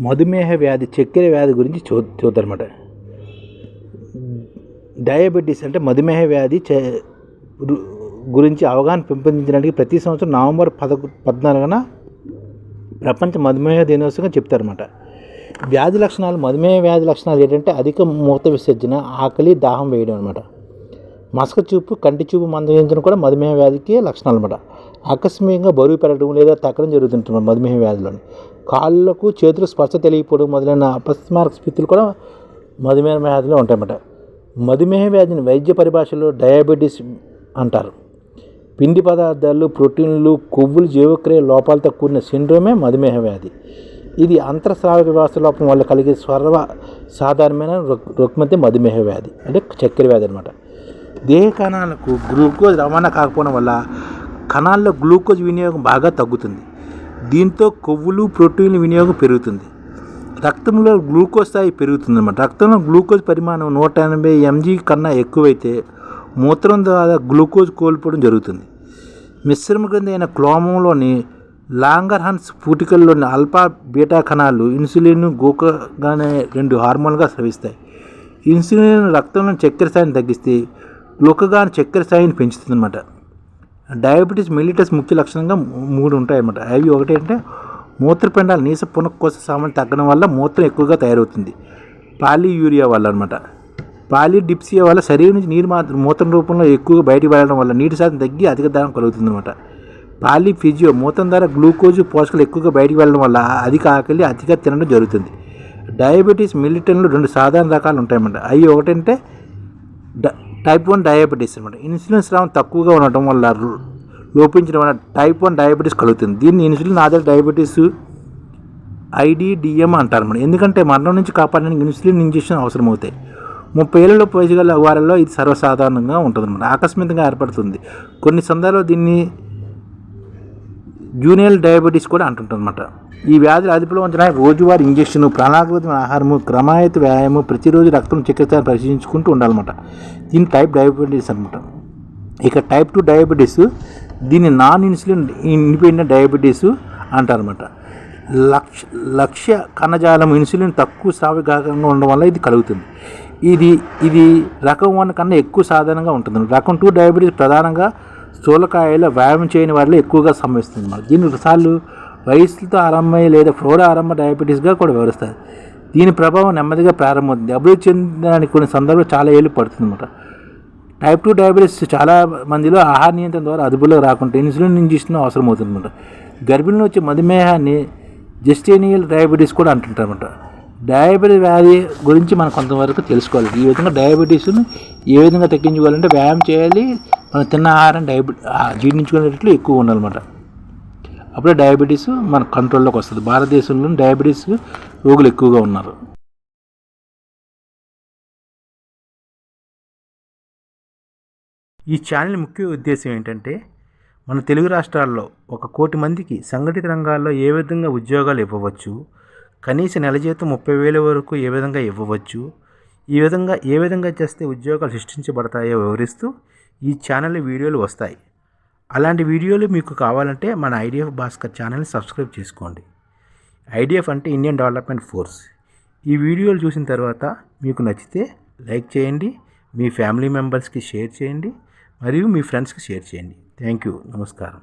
మధుమేహ వ్యాధి, చక్కెర వ్యాధి గురించి చూద్దామన్నమాట. డయాబెటీస్ అంటే మధుమేహ వ్యాధి గురించి అవగాహన పెంపొందించడానికి ప్రతి సంవత్సరం నవంబర్ 14న ప్రపంచ మధుమేహ దినోత్సవంగా చెప్తారన్నమాట. వ్యాధి లక్షణాలు, మధుమేహ వ్యాధి లక్షణాలు ఏంటంటే అధిక మూత్ర విసర్జన, ఆకలి, దాహం వేయడం అనమాట. మసక చూపు, కంటి చూపు మందగించడం కూడా మధుమేహ వ్యాధికి లక్షణాలు అనమాట. ఆకస్మికంగా బరువు పెరగడం లేదా తగ్గడం జరుగుతుంటుంది మధుమేహ వ్యాధిలోని. కాళ్ళకు చేతులు స్పర్శ తెలియకపోవడం మొదలైన అపస్మారక స్థితులు కూడా మధుమేహ వ్యాధిలో ఉంటాయన్నమాట. మధుమేహ వ్యాధిని వైద్య పరిభాషలో డయాబెటీస్ అంటారు. పిండి పదార్థాలు, ప్రోటీన్లు, కొవ్వులు, జీవక్రియ లోపాలతో కూడిన సిండ్రోమే మధుమేహ వ్యాధి. ఇది అంతర్స్రావక వ్యవస్థ లోపం వల్ల కలిగే సాధారణమైన రుగ్మతే మధుమేహ వ్యాధి అంటే చక్కెర వ్యాధి అనమాట. దేహ కణాలకు గ్లూకోజ్ రవాణా కాకపోవడం వల్ల కణాల్లో గ్లూకోజ్ వినియోగం బాగా తగ్గుతుంది. దీంతో కొవ్వులు, ప్రోటీన్ల వినియోగం పెరుగుతుంది. రక్తంలో గ్లూకోజ్ స్థాయి పెరుగుతుందన్నమాట. రక్తంలో గ్లూకోజ్ పరిమాణం 180 mg కన్నా ఎక్కువైతే మూత్రం ద్వారా గ్లూకోజ్ కోల్పోవడం జరుగుతుంది. మిశ్రమ గ్రంథి అయిన క్లోమంలోని లాంగర్హాన్స్ పూటికల్లోని ఆల్ఫా, బీటా కణాలు ఇన్సులిన్, గ్లూకాగాన్ అనే 2 హార్మోన్లుగా స్రవిస్తాయి. ఇన్సులిన్ రక్తంలో చక్కెర స్థాయిని తగ్గిస్తే గ్లూకాగాన్ చక్కెర స్థాయిని పెంచుతుందన్నమాట. డయాబెటీస్ మెల్లిటస్ ముఖ్య లక్షణంగా 3 ఉంటాయన్నమాట. అవి ఒకటి అంటే మూత్రపిండాల నీస పునఃకోశ సామర్థ్యం తగ్గడం వల్ల మూత్రం ఎక్కువగా తయారవుతుంది. పాలియూరియా వల్ల అనమాట. పాలిడిప్సియా వల్ల శరీరం నుంచి నీరు మూత్రం రూపంలో ఎక్కువగా బయటకు వెళ్ళడం వల్ల నీటి శాతం తగ్గి అధిక దాహం కలుగుతుంది అనమాట. పాలిఫిజియో మూత్రం ద్వారా గ్లూకోజ్, పోషకాలు ఎక్కువగా బయటకు వెళ్ళడం వల్ల అధిక ఆకలి, అతిగా తినడం జరుగుతుంది. డయాబెటీస్ మెల్లిటన్లో 2 సాధారణ రకాలు ఉంటాయన్నమాట. అవి ఒకటంటే టైప్ 1 డయాబెటీస్ అనమాట. ఇన్సులిన్ స్రావం తక్కువగా ఉండటం వల్ల లోపించడం వల్ల టైప్ 1 డయాబెటీస్ కలుగుతుంది. దీన్ని ఇన్సులిన్ ఆధారిత డయాబెటీస్ IDDM అంటారు అన్నమాట. ఎందుకంటే మరణం నుంచి కాపాడడానికి ఇన్సులిన్ ఇంజెక్షన్ అవసరం అవుతాయి. 30 ఏళ్లలోపు వయసు గల వారిలో ఇది సర్వసాధారణంగా ఉంటుందన్నమాట. ఆకస్మికంగా ఏర్పడుతుంది. కొన్ని సందర్భాల్లో దీన్ని జూనియల్ డయాబెటీస్ కూడా అంటుంటారన్నమాట. ఈ వ్యాధులు అదుపులో ఉంచడానికి రోజువారీ ఇంజెక్షన్, ప్రణాళికాబద్ధమైన ఆహారము, క్రమాయత వ్యాయామం, ప్రతిరోజు రక్తం చక్కెర స్థాయిని పరిశీలించుకుంటూ ఉండాలన్నమాట. దీన్ని టైప్ డయాబెటీస్ అనమాట. ఇక టైప్ 2 డయాబెటీస్, దీన్ని నాన్ ఇన్సులిన్ ఇండిపెండెంట్ డయాబెటీస్ అంటారన్నమాట. లక్ష్య కణజాలం ఇన్సులిన్ తక్కువ స్రావకారంగా ఉండడం వల్ల ఇది కలుగుతుంది. ఇది రకం 1 కన్నా ఎక్కువ సాధారణంగా ఉంటుంది. రకం 2 డయాబెటీస్ ప్రధానంగా స్థూలకాయల వ్యాయామం చేయని వారిలో ఎక్కువగా సంభవిస్తుంది అన్నమాట. దీని రసాలు వయసుతో ఆరంభమయ్యే లేదా ప్రౌఢ ఆరంభ డయాబెటీస్గా కూడా వివరిస్తారు. దీని ప్రభావం నెమ్మదిగా ప్రారంభమవుతుంది. అభివృద్ధి చెందడానికి కొన్ని సందర్భాలు చాలా ఏళ్ళు పడుతుంది అన్నమాట. టైప్ 2 డయాబెటీస్ చాలా మందిలో ఆహార నియంత్రణ ద్వారా అదుపులో రాకుండా ఇన్సులిన్ ఇంజెక్షన్ అవసరం అవుతుంది అన్నమాట. గర్భిణీలో వచ్చే మధుమేహాన్ని జెస్టేనియల్ డయాబెటీస్ కూడా అంటుంటారన్నమాట. డయాబెటీస్ వ్యాధి గురించి మనం కొంతవరకు తెలుసుకోవాలి. ఈ విధంగా డయాబెటీస్ను ఏ విధంగా తగ్గించుకోవాలంటే వ్యాయామం చేయాలి, మనం తిన్న ఆహారం జీర్ణించుకునేటట్లు ఎక్కువ ఉండాలన్నమాట. అప్పుడే డయాబెటీస్ మన కంట్రోల్లోకి వస్తుంది. భారతదేశంలో డయాబెటీస్ రోగులు ఎక్కువగా ఉన్నారు. ఈ ఛానల్ ముఖ్య ఉద్దేశం ఏంటంటే మన తెలుగు రాష్ట్రాల్లో 1 కోటి మందికి సంఘటిత రంగాల్లో ఏ విధంగా ఉద్యోగాలు ఇవ్వవచ్చు, కనీస నెల జీతం 30,000 వరకు ఏ విధంగా ఇవ్వవచ్చు, ఏ విధంగా చేస్తే ఉద్యోగాలు సృష్టించబడతాయో వివరిస్తూ ఈ ఛానల్ వీడియోలు వస్తాయి. అలాంటి వీడియోలు మీకు కావాలంటే మన IDF భాస్కర్ ఛానల్ని సబ్స్క్రైబ్ చేసుకోండి. IDF అంటే ఇండియన్ డెవలప్మెంట్ ఫోర్స్. ఈ వీడియోలు చూసిన తర్వాత మీకు నచ్చితే లైక్ చేయండి, మీ ఫ్యామిలీ మెంబర్స్కి షేర్ చేయండి, మరియు మీ ఫ్రెండ్స్కి షేర్ చేయండి. Thank you. నమస్కారం.